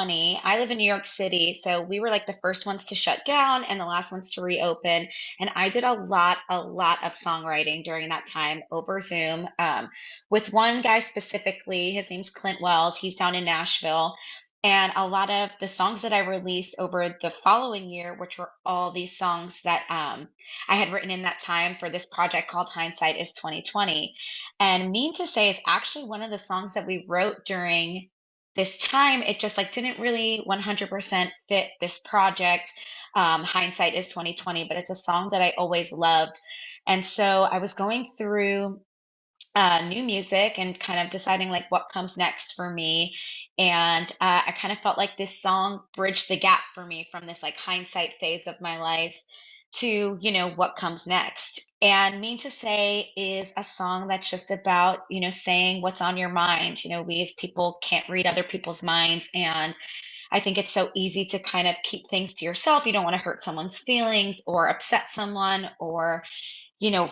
2020, I live in New York City, so we were like the first ones to shut down and the last ones to reopen. And I did a lot of songwriting during that time over Zoom, with one guy specifically. His name's Clint Wells. He's down in Nashville. And a lot of the songs that I released over the following year, which were all these songs that I had written in that time for this project called Hindsight is 2020. And Mean to Say is actually one of the songs that we wrote during this time. It just like didn't really 100% fit this project. Hindsight is 2020, but it's a song that I always loved. And so I was going through new music and kind of deciding like what comes next for me. And I kind of felt like this song bridged the gap for me from this like hindsight phase of my life to, what comes next. And Mean to Say is a song that's just about, saying what's on your mind. We as people can't read other people's minds. And I think it's so easy to kind of keep things to yourself. You don't want to hurt someone's feelings or upset someone or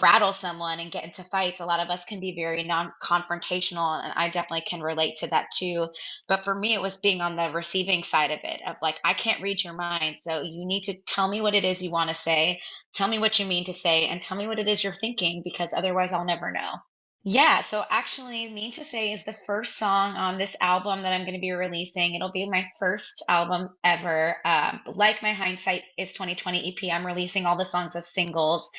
rattle someone and get into fights. A lot of us can be very non-confrontational, and I definitely can relate to that too. But for me, it was being on the receiving side of it, of like, I can't read your mind. So you need to tell me what it is you want to say, tell me what you mean to say, and tell me what it is you're thinking, because otherwise I'll never know. Yeah, so actually, Mean to Say is the first song on this album that I'm going to be releasing. It'll be my first album ever. Like my Hindsight is 2020 EP, I'm releasing all the songs as singles.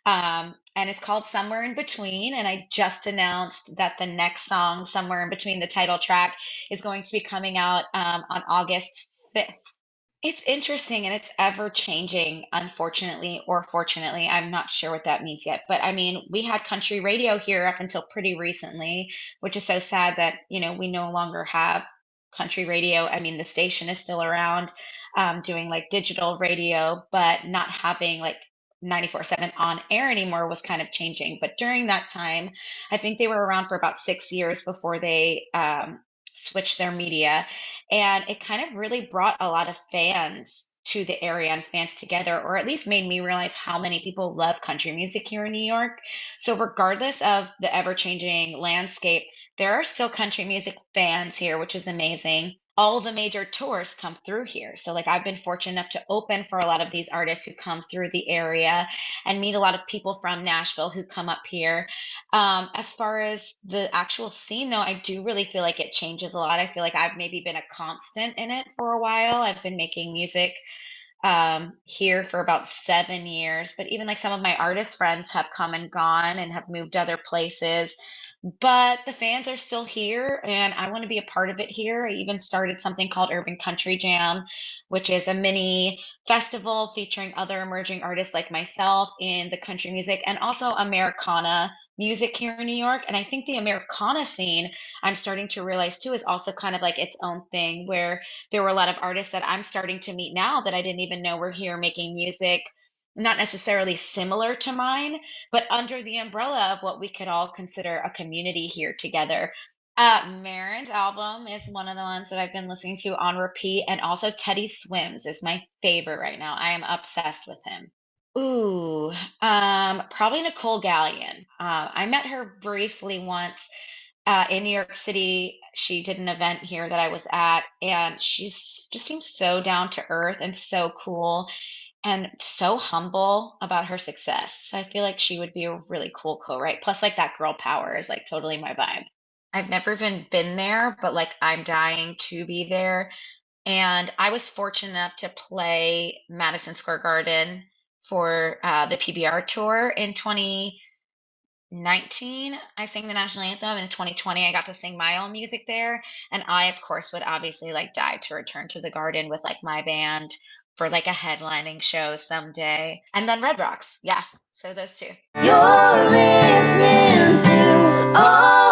And it's called Somewhere in Between. And I just announced that the next song, Somewhere in Between, the title track, is going to be coming out on August 5th. It's interesting and it's ever changing, unfortunately or fortunately. I'm not sure what that means yet. But I mean, we had country radio here up until pretty recently, which is so sad that, we no longer have country radio. I mean, the station is still around, doing like digital radio, but not having like 94/7 on air anymore was kind of changing. But during that time, I think they were around for about 6 years before they switched their media. And it kind of really brought a lot of fans to the area and fans together, or at least made me realize how many people love country music here in New York. So, regardless of the ever changing landscape, there are still country music fans here, which is amazing. All the major tours come through here. So, like, I've been fortunate enough to open for a lot of these artists who come through the area and meet a lot of people from Nashville who come up here. As far as the actual scene, though, I do really feel like it changes a lot. I feel like I've maybe been a constant in it for a while. I've been making music here for about 7 years, but even like some of my artist friends have come and gone and have moved other places. But the fans are still here, and I want to be a part of it here. I even started something called Urban Country Jam, which is a mini festival featuring other emerging artists like myself in the country music and also Americana music here in New York. And I think the Americana scene, I'm starting to realize too, is also kind of like its own thing, where there were a lot of artists that I'm starting to meet now that I didn't even know were here making music, not necessarily similar to mine, but under the umbrella of what we could all consider a community here together. Marin's album is one of the ones that I've been listening to on repeat, and also Teddy Swims is my favorite right now. I am obsessed with him. Ooh, probably Nicole Gallion. I met her briefly once in New York City. She did an event here that I was at, and she's just seems so down to earth and so cool and so humble about her success. So I feel like she would be a really cool co-write. Plus, like that girl power is like totally my vibe. I've never even been there, but like I'm dying to be there. And I was fortunate enough to play Madison Square Garden for the PBR tour in 2019. I sang the national anthem. In 2020, I got to sing my own music there. And I, of course, would obviously like die to return to the garden with like my band for like a headlining show someday. And then Red Rocks. Yeah. So those two. You're listening to all